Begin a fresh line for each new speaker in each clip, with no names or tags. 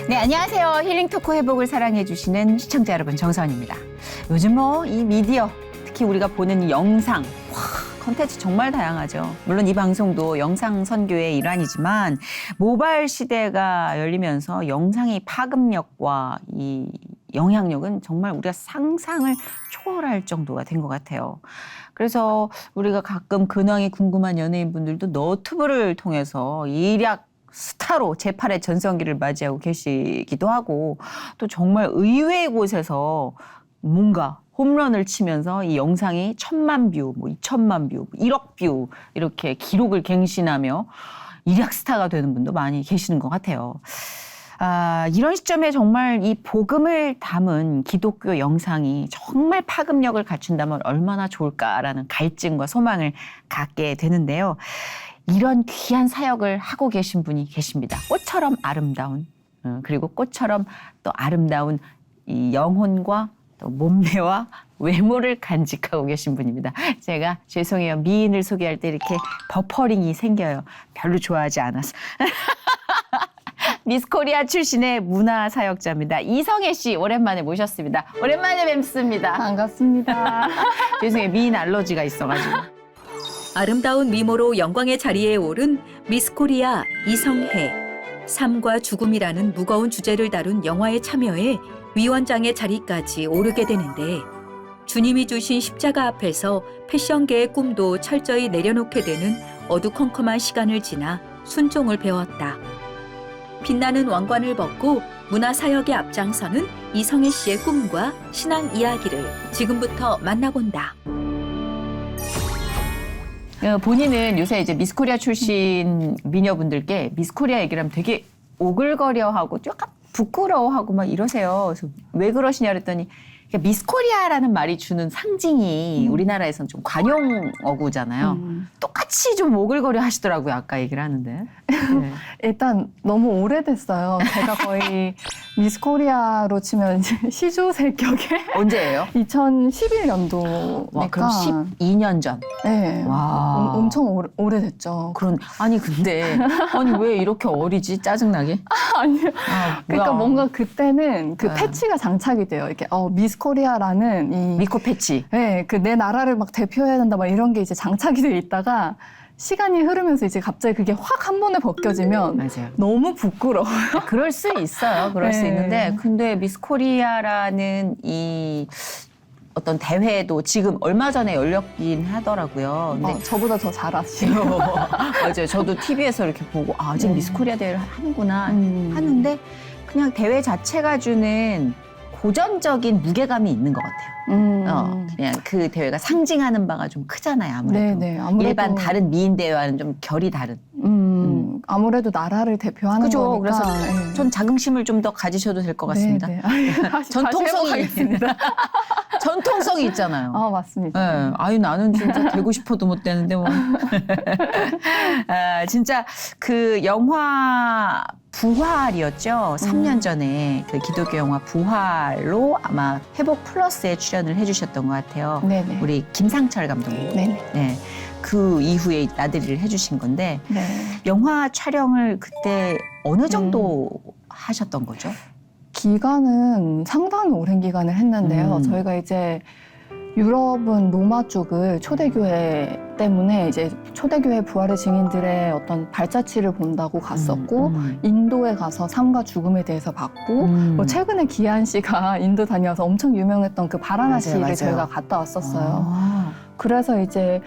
네, 안녕하세요. 힐링 토크 회복을 사랑해주시는 시청자 여러분, 정선입니다. 요즘 이 미디어, 특히 우리가 보는 이 영상, 컨텐츠 정말 다양하죠. 물론 이 방송도 영상 선교의 일환이지만 모바일 시대가 열리면서 영상의 파급력과 이 영향력은 정말 우리가 상상을 초월할 정도가 된 것 같아요. 그래서 우리가 가끔 근황이 궁금한 연예인분들도 너튜브를 통해서 일약 스타로 제8의 전성기를 맞이하고 계시기도 하고, 또 정말 의외의 곳에서 뭔가 홈런을 치면서 이 영상이 1000만 뷰, 2000만 뷰, 1억 뷰 이렇게 기록을 갱신하며 일약 스타가 되는 분도 많이 계시는 것 같아요. 이런 시점에 정말 이 복음을 담은 기독교 영상이 정말 파급력을 갖춘다면 얼마나 좋을까라는 갈증과 소망을 갖게 되는데요. 이런 귀한 사역을 하고 계신 분이 계십니다. 꽃처럼 아름다운, 그리고 꽃처럼 또 아름다운 이 영혼과 또 몸매와 외모를 간직하고 계신 분입니다. 제가 죄송해요. 미인을 소개할 때 이렇게 버퍼링이 생겨요. 별로 좋아하지 않아서. 미스코리아 출신의 문화사역자입니다. 이성애 씨 오랜만에 모셨습니다. 오랜만에 뵙습니다.
반갑습니다.
죄송해요. 미인 알러지가 있어가지고.
아름다운 미모로 영광의 자리에 오른 미스코리아 이성애. 삶과 죽음이라는 무거운 주제를 다룬 영화에 참여해 위원장의 자리까지 오르게 되는데, 주님이 주신 십자가 앞에서 패션계의 꿈도 철저히 내려놓게 되는 어두컴컴한 시간을 지나 순종을 배웠다. 빛나는 왕관을 벗고 문화사역에 앞장서는 이성애 씨의 꿈과 신앙 이야기를 지금부터 만나본다.
본인은 요새 이제 미스코리아 출신 미녀분들께 미스코리아 얘기를 하면 되게 오글거려하고 약간 부끄러워하고 막 이러세요. 그래서 왜 그러시냐 그랬더니, 미스코리아라는 말이 주는 상징이 우리나라에서는 좀 관용어구잖아요. 똑같이 좀 오글거려 하시더라고요. 아까 얘기를 하는데. 네.
일단 너무 오래됐어요. 제가 거의 미스코리아로 치면 이제 시조세격에
언제예요?
2011년도니까.
와, 그럼 12년 전.
네.
와.
엄청 오래됐죠.
아니 왜 이렇게 어리지? 짜증나게?
아니요. 그러니까
뭐야.
뭔가 그때는 그
네.
패치가 장착이 돼요. 이렇게 미스코리아라는 이
미코 패치.
네, 그 내 나라를 막 대표해야 된다 막 이런 게 이제 장착이 돼 있다가 시간이 흐르면서 이제 갑자기 그게 확 한 번에 벗겨지면
맞아요.
너무 부끄러워요.
그럴 수 있어요. 그럴 수
네.
있는데, 근데 미스코리아라는 이 어떤 대회도 지금 얼마 전에 열렸긴 하더라고요. 근데
저보다 더 잘하시죠.
맞아요. 저도 TV에서 이렇게 보고 지금 미스코리아 대회를 하는구나 하는데, 그냥 대회 자체가 주는 고전적인 무게감이 있는 것 같아요. 그냥 그 대회가 상징하는 바가 좀 크잖아요, 아무래도.
네네, 아무래도
일반 다른 미인 대회와는 좀 결이 다른.
아무래도 나라를 대표하는
그죠.
거니까.
그래서 전 자긍심을 좀 더 가지셔도 될 것 같습니다.
네.
전통성이 전통성이 있잖아요.
맞습니다.
네. 나는 진짜 되고 싶어도 못 되는데 뭐. 진짜 그 영화 부활이었죠. 3년 전에 그 기독교 영화 부활로 아마 회복 플러스에 출연을 해주셨던 것 같아요.
네네.
우리 김상철 감독님.
네네.
네. 그 이후에 나들이를 해주신 건데,
네.
영화 촬영을 그때 어느 정도 하셨던 거죠?
기간은 상당히 오랜 기간을 했는데요. 저희가 이제 유럽은 로마 쪽을 초대교회 때문에 이제 초대교회 부활의 증인들의 어떤 발자취를 본다고 갔었고, 인도에 가서 삶과 죽음에 대해서 봤고, 최근에 기한 씨가 인도 다녀와서 엄청 유명했던 그 바라나시를
맞아요.
저희가 갔다 왔었어요. 그래서 이제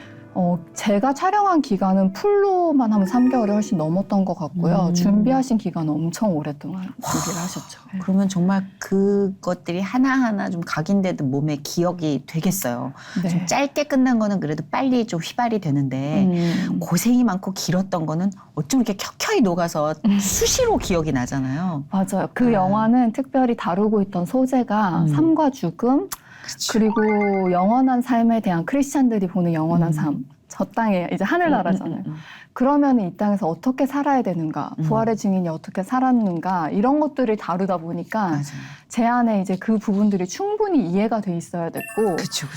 제가 촬영한 기간은 풀로만 하면 3개월이 훨씬 넘었던 것 같고요. 준비하신 기간은 엄청 오랫동안 준비를 하셨죠.
그러면 정말 그것들이 하나하나 좀 각인되듯 몸에 기억이 되겠어요.
네.
좀 짧게 끝난 거는 그래도 빨리 좀 휘발이 되는데, 고생이 많고 길었던 거는 어쩜 이렇게 켜켜이 녹아서 수시로 기억이 나잖아요.
맞아요. 그 영화는 특별히 다루고 있던 소재가 삶과 죽음,
그치.
그리고 영원한 삶에 대한 크리스찬들이 보는 영원한 삶. 저 땅에 이제 하늘나라잖아요. 그러면 이 땅에서 어떻게 살아야 되는가, 부활의 증인이 어떻게 살았는가, 이런 것들을 다루다 보니까
맞아요.
제 안에 이제 그 부분들이 충분히 이해가 돼 있어야 됐고,
그쵸.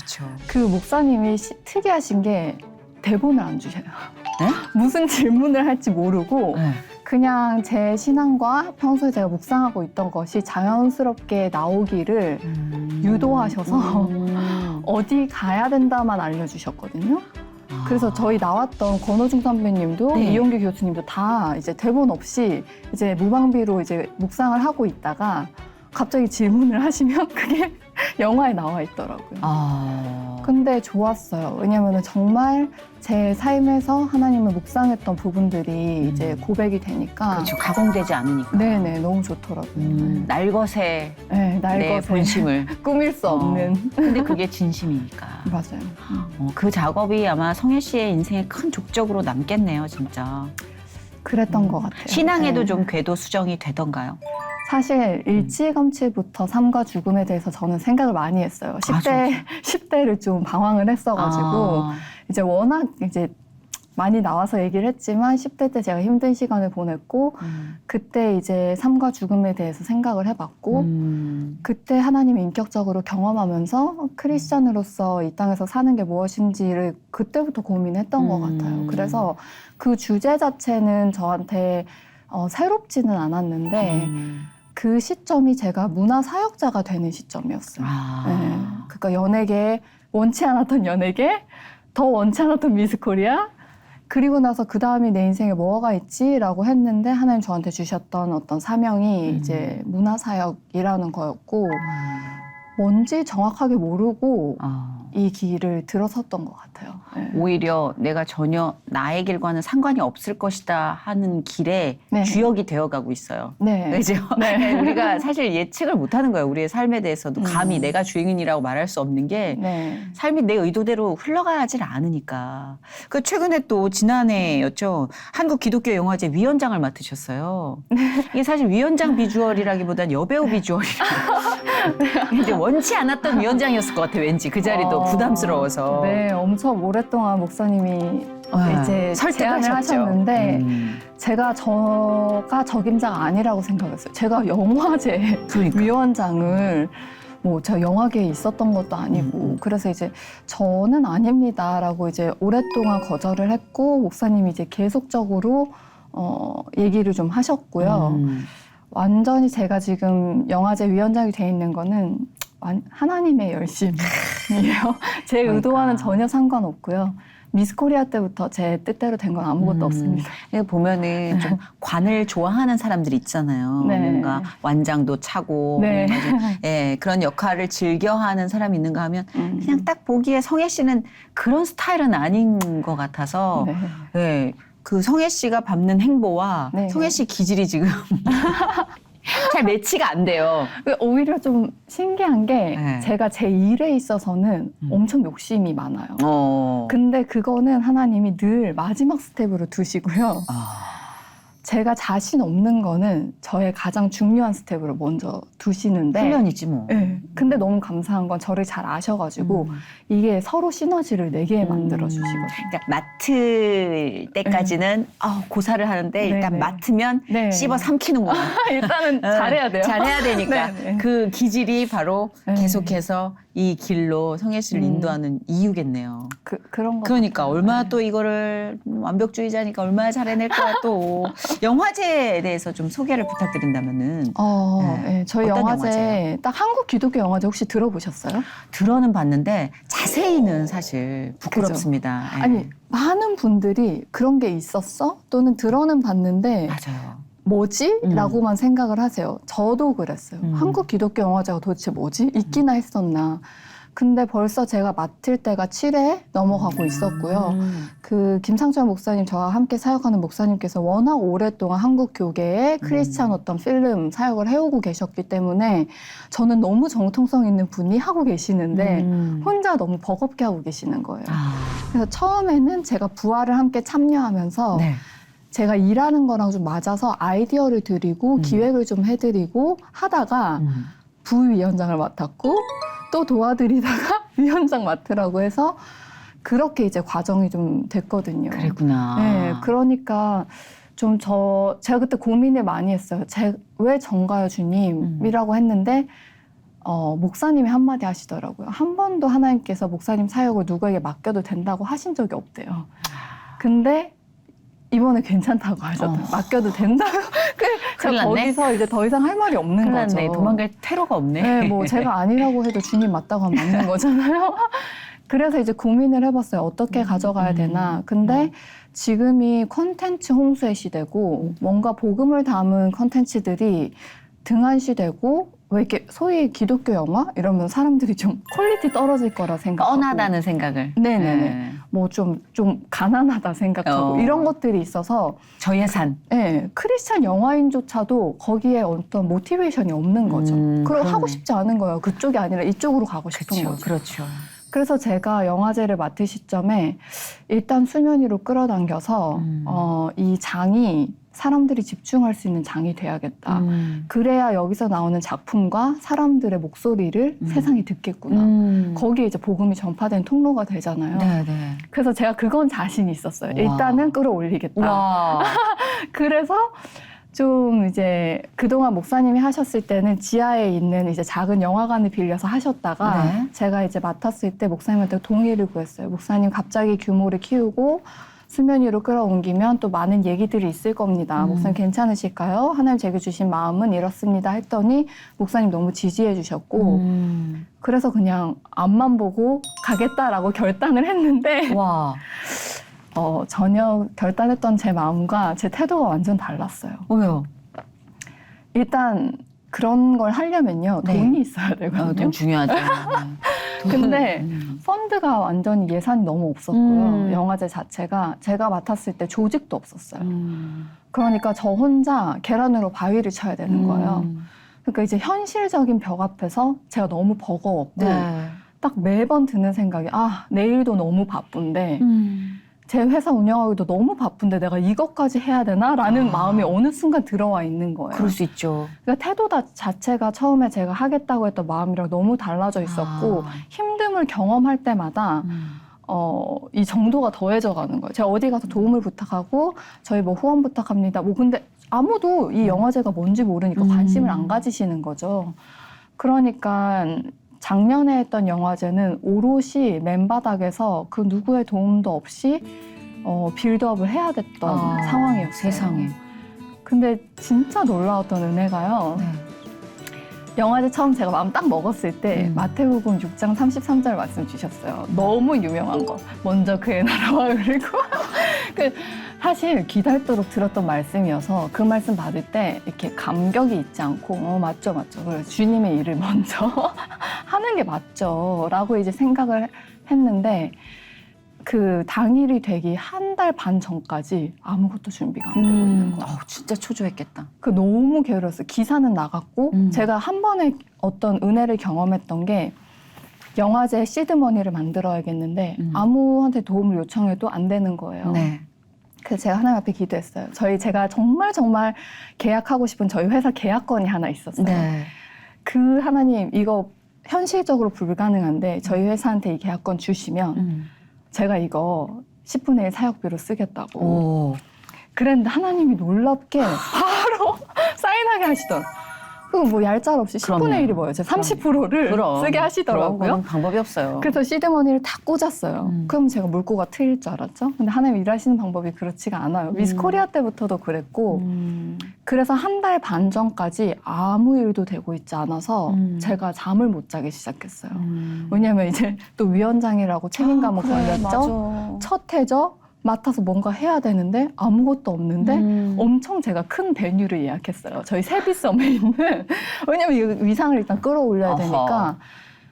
그 목사님이 특이하신 게 대본을 안 주셔요.
네?
무슨 질문을 할지 모르고
네.
그냥 제 신앙과 평소에 제가 묵상하고 있던 것이 자연스럽게 나오기를 유도하셔서 어디 가야 된다만 알려주셨거든요. 그래서 저희 나왔던 권호중 선배님도
네.
이용규 교수님도 다 이제 대본 없이 이제 무방비로 이제 묵상을 하고 있다가 갑자기 질문을 하시면 그게 영화에 나와 있더라고요. 근데 좋았어요. 왜냐면은 정말 제 삶에서 하나님을 묵상했던 부분들이 이제 고백이 되니까.
그렇죠. 가공되지 않으니까.
네네, 너무 좋더라고요.
날것의
네,
내
날것의
본심을.
꾸밀 수 없는.
근데 그게 진심이니까.
맞아요.
그 작업이 아마 성혜 씨의 인생에 큰 족적으로 남겠네요, 진짜.
그랬던 것 같아요.
신앙에도
네.
좀 궤도 수정이 되던가요?
사실 일찌감치부터 삶과 죽음에 대해서 저는 생각을 많이 했어요. 10대를 좀 방황을 했어가지고 이제 워낙 이제 많이 나와서 얘기를 했지만 10대 때 제가 힘든 시간을 보냈고 그때 이제 삶과 죽음에 대해서 생각을 해봤고 그때 하나님을 인격적으로 경험하면서 크리스찬으로서 이 땅에서 사는 게 무엇인지를 그때부터 고민했던 것 같아요. 그래서 그 주제 자체는 저한테 새롭지는 않았는데 그 시점이 제가 문화사역자가 되는 시점이었어요. 네. 그러니까 연예계, 원치 않았던 연예계, 더 원치 않았던 미스코리아, 그리고 나서 그 다음이 내 인생에 뭐가 있지라고 했는데 하나님 저한테 주셨던 어떤 사명이 이제 문화사역이라는 거였고 뭔지 정확하게 모르고 이 길을 들어섰던 것 같아요. 네.
오히려 내가 전혀 나의 길과는 상관이 없을 것이다 하는 길에
네.
주역이 되어가고 있어요.
네.
그죠?
네.
우리가 사실 예측을 못하는 거예요. 우리의 삶에 대해서도 감히 내가 주인이라고 말할 수 없는 게
네.
삶이 내 의도대로 흘러가질 않으니까. 그 최근에 또 지난해였죠. 한국 기독교 영화제 위원장을 맡으셨어요. 이게 사실 위원장 비주얼이라기보단 여배우 비주얼이라. 이제 원치 않았던 위원장이었을 것 같아. 왠지 그 자리도 부담스러워서.
네, 엄청 오랫동안 목사님이 이제
설득을
제안을
하셨죠.
하셨는데 제가 저가 적임자가 아니라고 생각했어요. 제가 영화제
그러니까.
위원장을 뭐 제가 영화계에 있었던 것도 아니고 그래서 이제 저는 아닙니다라고 이제 오랫동안 거절을 했고 목사님이 이제 계속적으로 얘기를 좀 하셨고요. 완전히 제가 지금 영화제 위원장이 돼 있는 거는 하나님의 열심이에요. 제
그러니까.
의도와는 전혀 상관없고요. 미스코리아 때부터 제 뜻대로 된 건 아무것도 없습니다.
보면은 좀 관을 좋아하는 사람들이 있잖아요.
네.
뭔가 완장도 차고
네.
뭔가 좀, 그런 역할을 즐겨하는 사람이 있는가 하면 그냥 딱 보기에 성혜 씨는 그런 스타일은 아닌 것 같아서
네.
그 성혜 씨가 밟는 행보와
네.
성혜 씨 기질이 지금 잘 매치가 안 돼요.
오히려 좀 신기한 게
네.
제가 제 일에 있어서는 엄청 욕심이 많아요. 근데 그거는 하나님이 늘 마지막 스텝으로 두시고요. 제가 자신 없는 거는 저의 가장 중요한 스텝으로 먼저 두시는데
훈련이지 뭐.
네. 근데 너무 감사한 건 저를 잘 아셔가지고 이게 서로 시너지를 내게 만들어 주시거든요.
그러니까 맡을 때까지는 고사를 하는데 일단
네.
맡으면
네.
씹어 삼키는구나.
일단은 잘해야 돼요.
잘해야 되니까.
네, 네.
그 기질이 바로
네.
계속해서 이 길로 성혜 씨를 인도하는 이유겠네요.
그런 거.
그러니까
같아요.
얼마나
네.
또 이거를 완벽주의자니까 얼마나 잘해낼 거야 또. 영화제에 대해서 좀 소개를 부탁드린다면은.
네. 저희
어떤
영화제
영화제예요?
딱 한국 기독교 영화제 혹시 들어보셨어요?
들어는 봤는데 자세히는 사실 부끄럽습니다. 예.
아니 많은 분들이 그런 게 있었어? 또는 들어는 봤는데
맞아요.
뭐지? 라고만 생각을 하세요. 저도 그랬어요. 한국 기독교 영화제가 도대체 뭐지? 있기나 했었나. 근데 벌써 제가 맡을 때가 7회 넘어가고 있었고요. 그 김상철 목사님, 저와 함께 사역하는 목사님께서 워낙 오랫동안 한국 교계에 크리스찬 어떤 필름 사역을 해오고 계셨기 때문에 저는 너무 정통성 있는 분이 하고 계시는데 혼자 너무 버겁게 하고 계시는 거예요. 그래서 처음에는 제가 부활을 함께 참여하면서
네.
제가 일하는 거랑 좀 맞아서 아이디어를 드리고 기획을 좀 해드리고 하다가 부위원장을 맡았고 또 도와드리다가 위원장 맡으라고 해서 그렇게 이제 과정이 좀 됐거든요.
그랬구나.
네, 그러니까 좀 제가 그때 고민을 많이 했어요. 왜 전가요 주님이라고 했는데 목사님이 한마디 하시더라고요. 한 번도 하나님께서 목사님 사역을 누구에게 맡겨도 된다고 하신 적이 없대요. 근데 이번에 괜찮다고 하셨더라고요. 맡겨도 된다고.
큰일
제가
났네.
거기서 이제 더 이상 할 말이 없는
큰일
거죠.
났네. 도망갈 퇴로가 없네.
네, 뭐 제가 아니라고 해도 주님 맞다고 하면 맞는 거잖아요. 그래서 이제 고민을 해봤어요. 어떻게 가져가야 되나. 근데 지금이 콘텐츠 홍수의 시대고 뭔가 복음을 담은 콘텐츠들이 등한시되고 왜 이렇게 소위 기독교 영화 이러면 사람들이 좀 퀄리티 떨어질 거라 생각하고
뻔하다는 생각을.
네네네.
네.
뭐 좀 가난하다 생각하고 이런 것들이 있어서
저예산.
네, 크리스찬 영화인조차도 거기에 어떤 모티베이션이 없는 거죠. 그리고
그러네.
하고 싶지 않은 거예요. 그쪽이 아니라 이쪽으로 가고 싶은
그렇죠.
거죠.
그렇죠.
그래서 제가 영화제를 맡을 시점에 일단 수면 위로 끌어당겨서 이 장이 사람들이 집중할 수 있는 장이 돼야겠다. 그래야 여기서 나오는 작품과 사람들의 목소리를 세상이 듣겠구나. 거기에 이제 복음이 전파된 통로가 되잖아요.
네네.
그래서 제가 그건 자신이 있었어요.
와.
일단은 끌어올리겠다.
와.
그래서 좀 이제 그동안 목사님이 하셨을 때는 지하에 있는 이제 작은 영화관을 빌려서 하셨다가
네.
제가 이제 맡았을 때 목사님한테 동의를 구했어요. 목사님 갑자기 규모를 키우고 수면 위로 끌어옮기면 또 많은 얘기들이 있을 겁니다. 목사님 괜찮으실까요? 하나님 제게 주신 마음은 이렇습니다 했더니 목사님 너무 지지해 주셨고 그래서 그냥 앞만 보고 가겠다라고 결단을 했는데
와.
전혀 결단했던 제 마음과 제 태도가 완전 달랐어요.
왜요?
일단 그런 걸 하려면요.
네.
돈이 있어야 되거든요.
돈 중요하죠.
근데 펀드가 완전히 예산이 너무 없었고요.
음.
영화제 자체가 제가 맡았을 때 조직도 없었어요. 그러니까 저 혼자 계란으로 바위를 쳐야 되는 거예요. 그러니까 이제 현실적인 벽 앞에서 제가 너무 버거웠고
네.
딱 매번 드는 생각이 내일도 너무 바쁜데 제 회사 운영하기도 너무 바쁜데 내가 이것까지 해야 되나라는 마음이 어느 순간 들어와 있는 거예요.
그럴 수 있죠.
그러니까 태도 자체가 처음에 제가 하겠다고 했던 마음이랑 너무 달라져 있었고 힘듦을 경험할 때마다 이 정도가 더해져 가는 거예요. 제가 어디 가서 도움을 부탁하고 저희 뭐 후원 부탁합니다. 뭐 근데 아무도 이 영화제가 뭔지 모르니까 관심을 안 가지시는 거죠. 그러니까 작년에 했던 영화제는 오롯이 맨바닥에서 그 누구의 도움도 없이 빌드업을 해야 됐던 상황이었어요.
세상에.
근데 진짜 놀라웠던 은혜가요.
네.
영화제 처음 제가 마음 딱 먹었을 때 마태복음 6장 33절 말씀 주셨어요. 너무 유명한 거. 먼저 그의 나라와 그리고 사실 기다리도록 들었던 말씀이어서 그 말씀 받을 때 이렇게 감격이 있지 않고 맞죠. 그래서 주님의 일을 먼저 하는 게 맞죠. 라고 이제 생각을 했는데 그 당일이 되기 한 달 반 전까지 아무것도 준비가 안 되고 있는 거예요.
진짜 초조했겠다.
너무 게을렀어요. 기사는 나갔고 제가 한 번에 어떤 은혜를 경험했던 게 영화제 시드머니를 만들어야겠는데 아무한테 도움을 요청해도 안 되는 거예요.
네.
그래서 제가 하나님 앞에 기도했어요. 제가 정말 계약하고 싶은 저희 회사 계약건이 하나 있었어요.
네.
그 하나님 이거 현실적으로 불가능한데 저희 회사한테 이 계약건 주시면 제가 이거 10분의 1 사역비로 쓰겠다고. 그랬는데 하나님이 놀랍게 바로 사인하게 하시더라고요. 그거 뭐 얄짤 없이 10분의 1이 뭐예요? 30%를 쓰게 하시더라고요.
그런 방법이 없어요.
그래서 시드머니를 다 꽂았어요. 그럼 제가 물고가 트일 줄 알았죠? 근데 하나님 일하시는 방법이 그렇지가 않아요. 미스 코리아 때부터도 그랬고 그래서 한 달 반 전까지 아무 일도 되고 있지 않아서 제가 잠을 못 자기 시작했어요. 왜냐하면 이제 또 위원장이라고 책임감을 걸렸죠.
맞아.
첫 해죠. 맡아서 뭔가 해야 되는데 아무것도 없는데 엄청 제가 큰 베뉴를 예약했어요. 저희 세비섬에 있는 왜냐면 이 위상을 일단 끌어올려야 되니까.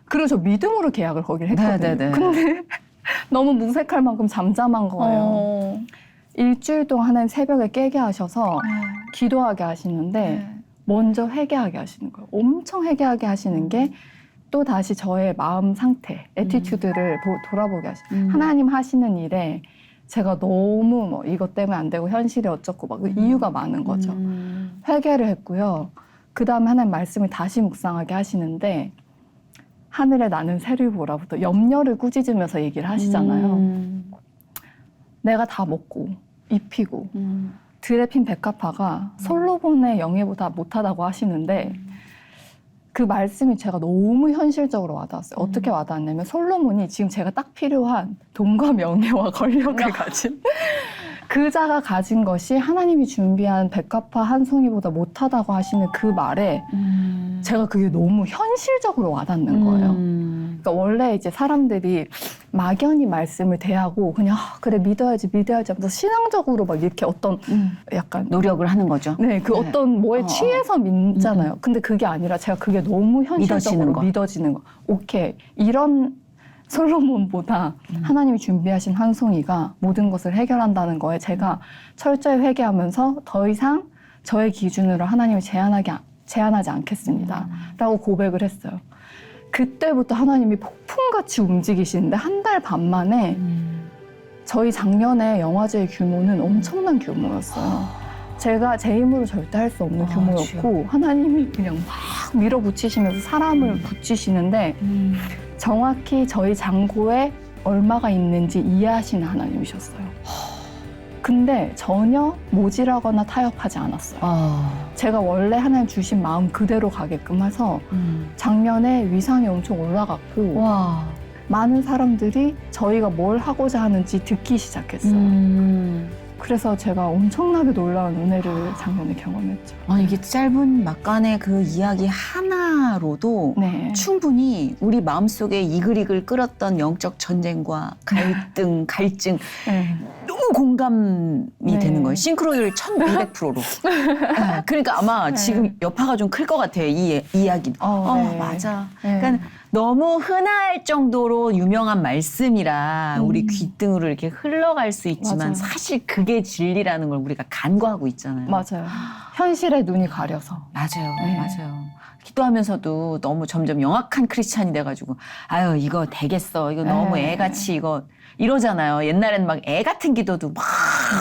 그리고 저 믿음으로 계약을 거기를 했거든요.
네네네.
근데 너무 무색할 만큼 잠잠한 거예요. 일주일 동안 하나님 새벽에 깨게 하셔서 기도하게 하시는데 먼저 회개하게 하시는 거예요. 엄청 회개하게 하시는 게 또 다시 저의 마음 상태, 애티튜드를 돌아보게 하시는 하나님 하시는 일에 제가 너무 뭐 이것 때문에 안 되고 현실이 어쩌고 막 이유가 많은 거죠. 회개를 했고요. 그 다음에 하나님 말씀을 다시 묵상하게 하시는데 하늘에 나는 새를 보라부터 염려를 꾸짖으면서 얘기를 하시잖아요. 내가 다 먹고 입히고 들에 핀 백합화가 솔로몬의 영예보다 못하다고 하시는데 그 말씀이 제가 너무 현실적으로 와닿았어요. 어떻게 와닿았냐면 솔로몬이 지금 제가 딱 필요한 돈과 명예와 권력을 가진 그 자가 가진 것이 하나님이 준비한 백합화 한 송이보다 못하다고 하시는 그 말에 제가 그게 너무 현실적으로 와닿는 거예요. 그러니까 원래 이제 사람들이 막연히 말씀을 대하고 그냥 그래 믿어야지 하면서 신앙적으로 막 이렇게 어떤 약간
노력을 하는 거죠.
네, 그 어떤 뭐에 취해서 믿잖아요. 근데 그게 아니라 제가 그게 너무 현실적으로 믿어지는 거. 오케이, 이런 솔로몬보다 하나님이 준비하신 한 송이가 모든 것을 해결한다는 거에 제가 철저히 회개하면서 더 이상 저의 기준으로 하나님을 제한하지 않겠습니다. 라고 고백을 했어요. 그때부터 하나님이 폭풍같이 움직이시는데 한 달 반 만에 저희 작년에 영화제의 규모는 엄청난 규모였어요. 제가 제 힘으로 절대 할 수 없는 규모였고 하나님이 그냥 막 밀어붙이시면서 사람을 붙이시는데 정확히 저희 잔고에 얼마가 있는지 이해하시는 하나님이셨어요. 근데 전혀 모질하거나 타협하지 않았어요. 제가 원래 하나님 주신 마음 그대로 가게끔 해서 작년에 위상이 엄청 올라갔고 많은 사람들이 저희가 뭘 하고자 하는지 듣기 시작했어요. 그래서 제가 엄청나게 놀라운 은혜를 작년에 경험했죠.
이게 짧은 막간의 그 이야기 하나로도
네.
충분히 우리 마음속에 이글이글 끓었던 영적 전쟁과 갈등, 갈증
네.
너무 공감이
네.
되는 거예요. 싱크로율 1200%로. 그러니까 아마
네.
지금 여파가 좀 클 것 같아요. 이 이야기는.
네.
맞아.
네.
그러니까 너무 흔할 정도로 유명한 말씀이라 우리 귓등으로 이렇게 흘러갈 수 있지만
맞아요.
사실 그게 진리라는 걸 우리가 간과하고 있잖아요.
맞아요. 현실에 눈이 가려서.
맞아요.
네.
맞아요. 기도하면서도 너무 점점 영악한 크리스찬이 돼가지고 아유 이거 되겠어. 이거 너무
네.
애같이 이거 이러잖아요. 옛날에는 막 애 같은 기도도 막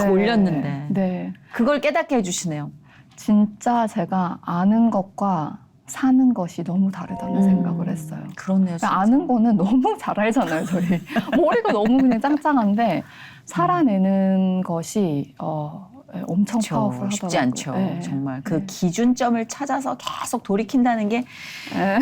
네.
올렸는데
네.
그걸 깨닫게 해주시네요.
진짜 제가 아는 것과 사는 것이 너무 다르다는 생각을 했어요.
그렇네요. 진짜.
그러니까 아는 거는 너무 잘 알잖아요, 저희. 머리가 너무 그냥 짱짱한데 살아내는 것이 엄청
그쵸.
파워풀하더라고요.
쉽지 않죠.
네.
정말 그
네.
기준점을 찾아서 계속 돌이킨다는 게
네.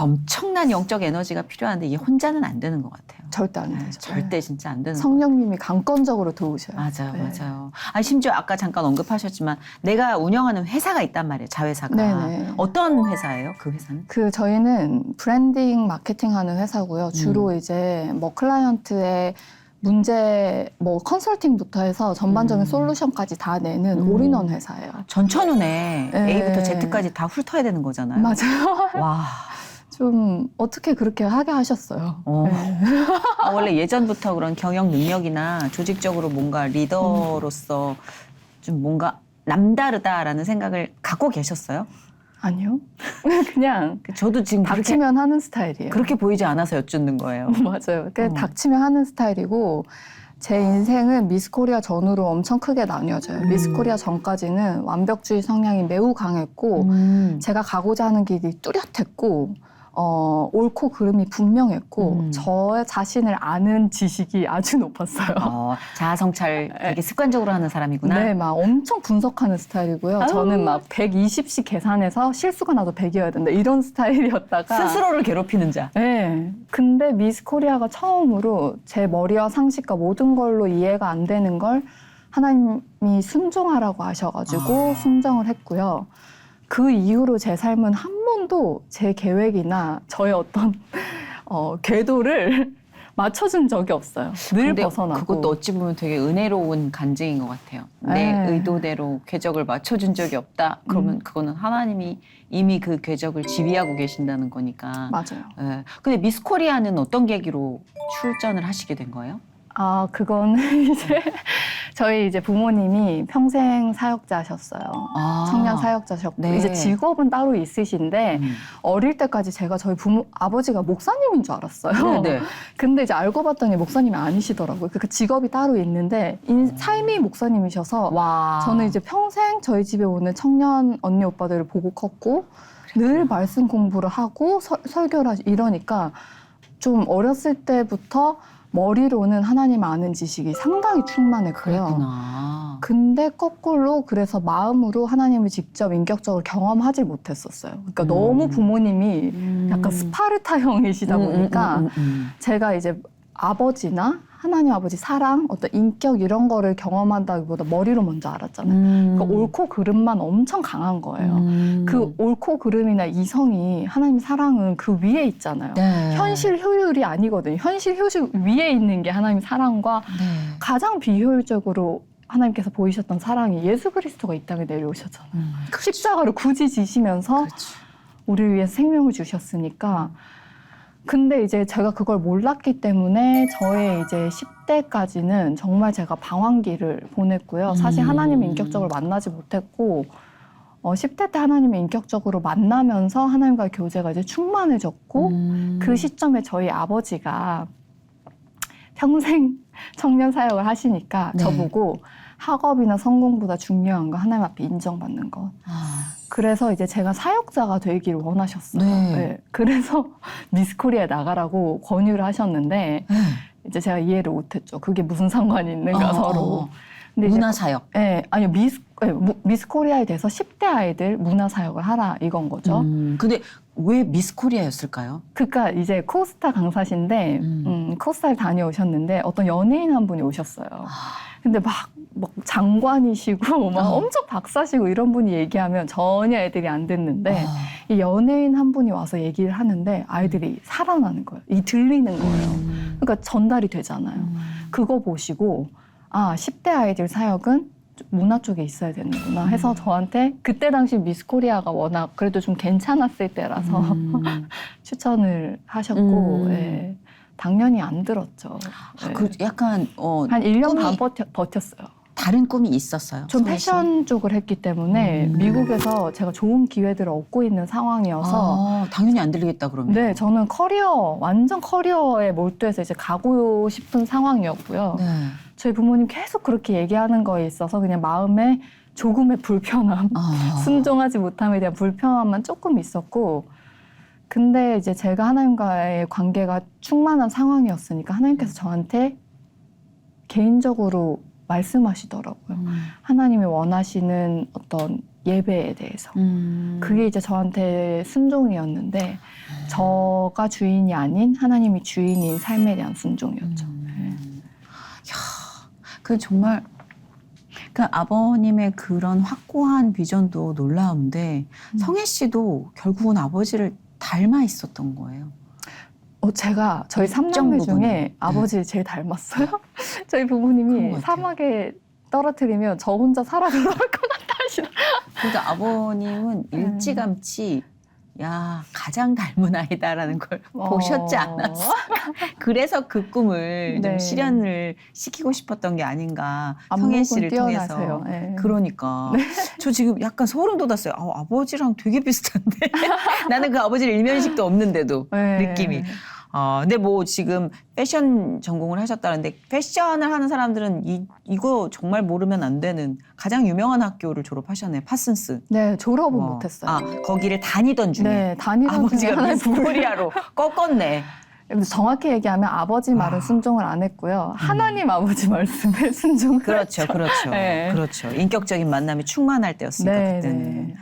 엄청난 영적 에너지가 필요한데 이게 혼자는 안 되는 것 같아요.
절대 안
네,
되죠.
절대 진짜 안 되는 것
성령님이 강권적으로 도우셔요.
맞아요,
네.
맞아요. 심지어 아까 잠깐 언급하셨지만 내가 운영하는 회사가 있단 말이에요, 자회사가.
네네.
어떤 회사예요, 그 회사는?
저희는 브랜딩 마케팅하는 회사고요. 주로 이제 뭐 클라이언트의 문제, 뭐 컨설팅부터 해서 전반적인 솔루션까지 다 내는 올인원 회사예요.
전천후네.
네.
A부터 Z까지 다 훑어야 되는 거잖아요.
맞아요.
와.
좀 어떻게 그렇게 하게 하셨어요? 네.
원래 예전부터 그런 경영 능력이나 조직적으로 뭔가 리더로서 좀 뭔가 남다르다라는 생각을 갖고 계셨어요?
아니요. 그냥
저도 지금
닥치면 하는 스타일이에요.
그렇게 보이지 않아서 여쭙는 거예요.
맞아요. 그냥 닥치면 하는 스타일이고 제 인생은 미스 코리아 전후로 엄청 크게 나뉘어져요. 미스 코리아 전까지는 완벽주의 성향이 매우 강했고 제가 가고자 하는 길이 뚜렷했고 옳고 그름이 분명했고 저 자신을 아는 지식이 아주 높았어요.
자아성찰 되게 습관적으로 하는 사람이구나.
네, 막 엄청 분석하는 스타일이고요.
아우.
저는 막 120씩 계산해서 실수가 나도 100이어야 된다. 이런 스타일이었다가.
스스로를 괴롭히는 자.
네. 근데 미스 코리아가 처음으로 제 머리와 상식과 모든 걸로 이해가 안 되는 걸 하나님이 순종하라고 하셔가지고 순종을 했고요. 그 이후로 제 삶은 한 번도 제 계획이나 저의 어떤 궤도를 맞춰준 적이 없어요. 늘
근데
벗어나고.
그것도 어찌 보면 되게 은혜로운 간증인 것 같아요. 내
네.
의도대로 궤적을 맞춰준 적이 없다. 그러면 그거는 하나님이 이미 그 궤적을 지휘하고 계신다는 거니까.
맞아요.
예. 근데 미스 코리아는 어떤 계기로 출전을 하시게 된 거예요?
그건 이제 저희 이제 부모님이 평생 사역자셨어요. 청년 사역자셨고
네.
이제 직업은 따로 있으신데 어릴 때까지 제가 저희 아버지가 목사님인 줄 알았어요.
네.
근데 이제 알고 봤더니 목사님이 아니시더라고요. 그 직업이 따로 있는데 삶이 목사님이셔서
와.
저는 이제 평생 저희 집에 오는 청년 언니 오빠들을 보고 컸고 늘 말씀 공부를 하고 설교를 하고 이러니까 좀 어렸을 때부터 머리로는 하나님 아는 지식이 상당히 충만했고요.
그랬구나.
근데 거꾸로 그래서 마음으로 하나님을 직접 인격적으로 경험하지 못했었어요. 그러니까 너무 부모님이 약간 스파르타형이시다 보니까 제가 이제 아버지나 하나님 아버지 사랑, 어떤 인격 이런 거를 경험한다기보다 머리로 먼저 알았잖아요. 그러니까 옳고 그름만 엄청 강한 거예요. 그 옳고 그름이나 이성이 하나님 사랑은 그 위에 있잖아요.
네.
현실 효율이 아니거든요. 현실 효율 위에 있는 게 하나님 사랑과
네.
가장 비효율적으로 하나님께서 보이셨던 사랑이 예수 그리스도가 이 땅에 내려오셨잖아요. 십자가를 굳이 지시면서
그렇지.
우리를 위해서 생명을 주셨으니까. 근데 이제 제가 그걸 몰랐기 때문에 저의 이제 10대까지는 정말 제가 방황기를 보냈고요. 사실 하나님을 인격적으로 만나지 못했고 10대 때 하나님을 인격적으로 만나면서 하나님과의 교제가 이제 충만해졌고 그 시점에 저희 아버지가 평생 청년 사역을 하시니까
네.
저보고 학업이나 성공보다 중요한 거 하나님 앞에 인정받는 것. 그래서 이제 제가 사역자가 되기를 원하셨어요.
네.
네. 그래서 미스코리아에 나가라고 권유를 하셨는데 이제 제가 이해를 못했죠. 그게 무슨 상관이 있는가 서로. 근데 이제
문화사역.
네, 아니요 미스코리아에 대해서 10대 아이들 문화사역을 하라 이건 거죠.
근데 왜 미스코리아였을까요?
그러니까 이제 코스타 강사신데 코스타를 다녀오셨는데 어떤 연예인 한 분이 오셨어요. 근데 막 장관이시고 막 엄청 박사시고 이런 분이 얘기하면 전혀 애들이 안 듣는데 이 연예인 한 분이 와서 얘기를 하는데 아이들이 살아나는 거예요. 이 들리는 거예요. 그러니까 전달이 되잖아요. 그거 보시고 10대 아이들 사역은 문화 쪽에 있어야 되는구나 해서 저한테 그때 당시 미스코리아가 워낙 그래도 좀 괜찮았을 때라서 추천을 하셨고 예, 당연히 안 들었죠. 예.
그 약간
한 1년
꿈이
반 버텼어요.
다른 꿈이 있었어요.
좀
소희 씨?
패션 쪽을 했기 때문에 미국에서 제가 좋은 기회들을 얻고 있는 상황이어서
당연히 안 들리겠다 그러면.
네, 저는 완전 커리어에 몰두해서 이제 가고 싶은 상황이었고요.
네.
저희 부모님 계속 그렇게 얘기하는 거에 있어서 그냥 마음에 조금의 불편함, 순종하지 못함에 대한 불편함만 조금 있었고, 근데 이제 제가 하나님과의 관계가 충만한 상황이었으니까 하나님께서 저한테 개인적으로 말씀하시더라고요. 하나님이 원하시는 어떤 예배에 대해서. 그게 이제 저한테 순종이었는데 저가 주인이 아닌 하나님이 주인인 삶에 대한 순종이었죠.
그 정말 그 아버님의 그런 확고한 비전도 놀라운데 성혜 씨도 결국은 아버지를 닮아 있었던 거예요.
제가 저희
일정
3남매
부분은.
중에 아버지를 제일 닮았어요. 저희
그런
부모님이
것 같아요.
사막에 떨어뜨리면 저 혼자 살아 돌아올 것 같다 하시나.
그러니까 아버님은 일찌감치 야 가장 닮은 아이다라는 걸 보셨지 않았어. 그래서 그 꿈을 좀
네.
실현을 시키고 싶었던 게 아닌가. 성혜
안목은
씨를
뛰어나세요.
통해서.
네.
그러니까 저 지금 약간 소름 돋았어요. 아버지랑 되게 비슷한데 나는 그 아버지를 일면식도 없는데도
네.
느낌이. 근데 뭐 지금 패션 전공을 하셨다는데 패션을 하는 사람들은 이거 정말 모르면 안 되는 가장 유명한 학교를 졸업하셨네. 파슨스.
네, 졸업은 못했어요.
거기를 다니던 중에
네, 다니던 중에
아버지가
하나의
미스코리아로 꺾었네.
정확히 얘기하면 아버지 말은 순종을 안 했고요. 하나님 아버지 말씀에 순종을
그렇죠,
했죠.
그렇죠,
네.
그렇죠. 인격적인 만남이 충만할 때였으니까
네,
그때는.
네.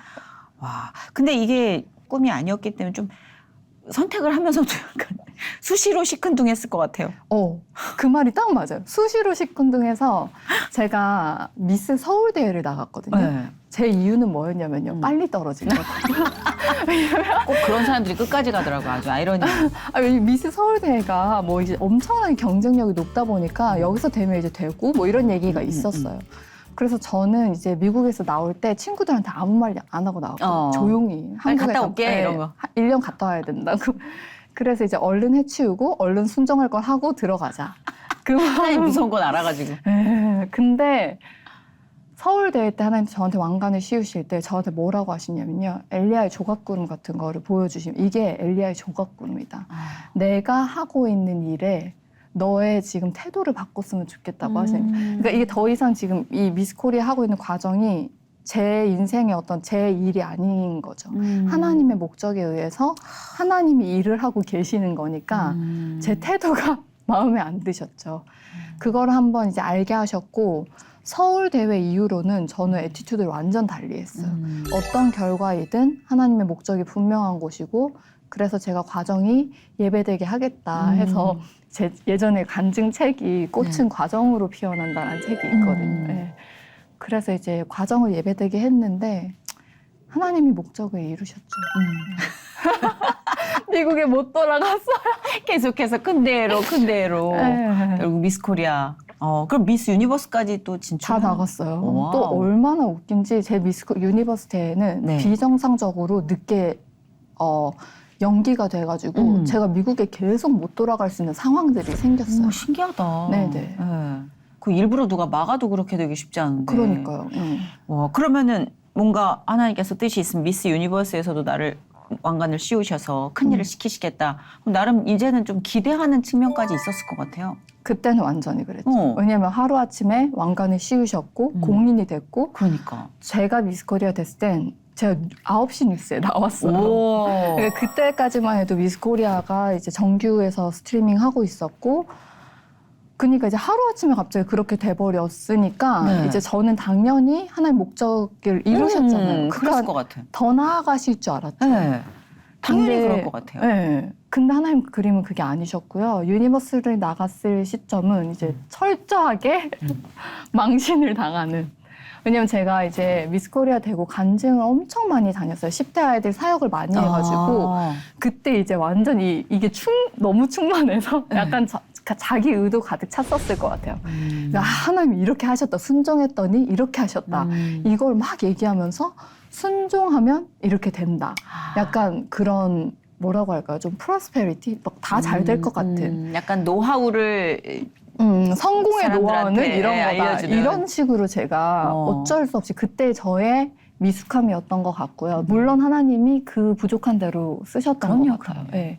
와, 근데 이게 꿈이 아니었기 때문에 좀 선택을 하면서도 약간 수시로 시큰둥했을 것 같아요.
그 말이 딱 맞아요. 수시로 시큰둥해서 제가 미스 서울대회를 나갔거든요.
네.
제 이유는 뭐였냐면요. 빨리 떨어지는 거예요.
꼭 그런 사람들이 끝까지 가더라고. 아주 아이러니.
미스 서울대회가 뭐 이제 엄청나게 경쟁력이 높다 보니까 여기서 되면 이제 되고 뭐 이런 얘기가 있었어요. 그래서 저는 이제 미국에서 나올 때 친구들한테 아무 말 안 하고 나왔고 조용히
빨리
한국에
갔다 올게 이런 거.
1년 갔다 와야 된다고. 그래서 이제 얼른 해치우고 얼른 순종할 걸 하고 들어가자. 그
하나님
마음.
무서운 건 알아가지고.
근데 서울대회 때 하나님 저한테 왕관을 씌우실 때 저한테 뭐라고 하시냐면요. 엘리야의 조각구름 같은 거를 보여주시면 이게 엘리야의 조각구름이다. 내가 하고 있는 일에 너의 지금 태도를 바꿨으면 좋겠다고 하시는. 그러니까 이게 더 이상 지금 이 미스코리아 하고 있는 과정이 제 인생의 어떤 제 일이 아닌 거죠. 하나님의 목적에 의해서 하나님이 일을 하고 계시는 거니까 제 태도가 마음에 안 드셨죠. 그걸 한번 이제 알게 하셨고 서울 대회 이후로는 저는 애티튜드를 완전 달리했어요. 어떤 결과이든 하나님의 목적이 분명한 곳이고 그래서 제가 과정이 예배되게 하겠다 해서 제 예전에 간증 책이 꽃은 과정으로 피어난다는 책이 있거든요. 네. 그래서 이제 과정을 예배되게 했는데 하나님이 목적을 이루셨죠. 미국에 못 돌아갔어요.
계속해서 큰 대회로
네.
결국 미스 코리아. 그럼 미스 유니버스까지 또 진출.
다 나갔어요.
와우.
또 얼마나 웃긴지 제 미스 유니버스 대회는
네.
비정상적으로 늦게 연기가 돼가지고 제가 미국에 계속 못 돌아갈 수 있는 상황들이 생겼어요.
신기하다.
네네.
네. 그 일부러 누가 막아도 그렇게 되기 쉽지 않은데.
그러니까요.
와, 그러면은 뭔가 하나님께서 뜻이 있으면 미스 유니버스에서도 나를 왕관을 씌우셔서 큰 일을 시키시겠다. 그럼 나름 이제는 좀 기대하는 측면까지 있었을 것 같아요.
그때는 완전히 그랬죠. 왜냐하면 하루아침에 왕관을 씌우셨고 공인이 됐고
그러니까.
제가 미스 코리아 됐을 땐 제가 9시 뉴스에 나왔어요.
오.
그러니까 그때까지만 해도 미스 코리아가 이제 정규에서 스트리밍 하고 있었고 그러니까 이제 하루아침에 갑자기 그렇게 돼버렸으니까
네.
이제 저는 당연히 하나의 목적을 이루셨잖아요.
그랬을 것 같아요.
더 나아가실 줄 알았죠.
네. 당연히
근데-
그럴 것 같아요.
네. 근데 하나님 그림은 그게 아니셨고요. 유니버스를 나갔을 시점은 이제 철저하게 망신을 당하는. 왜냐면 제가 이제 미스 코리아 되고 간증을 엄청 많이 다녔어요. 10대 아이들 사역을 많이 해가지고 그때 이제 완전히 이게 너무 충만해서 약간 자기 의도 가득 찼었을 것 같아요. 야, 하나님이 이렇게 하셨다. 순종했더니 이렇게 하셨다. 이걸 막 얘기하면서 순종하면 이렇게 된다. 약간 그런 뭐라고 할까요? 좀 프로스페리티? 막 다 잘 될 것 같은.
약간 노하우를
성공의
사람들한테
노하우는 이런 거다.
알려주는.
이런 식으로 제가 어쩔 수 없이 그때 저의 미숙함이었던 것 같고요. 물론 하나님이 그 부족한 대로 쓰셨던 것 같아요. 네.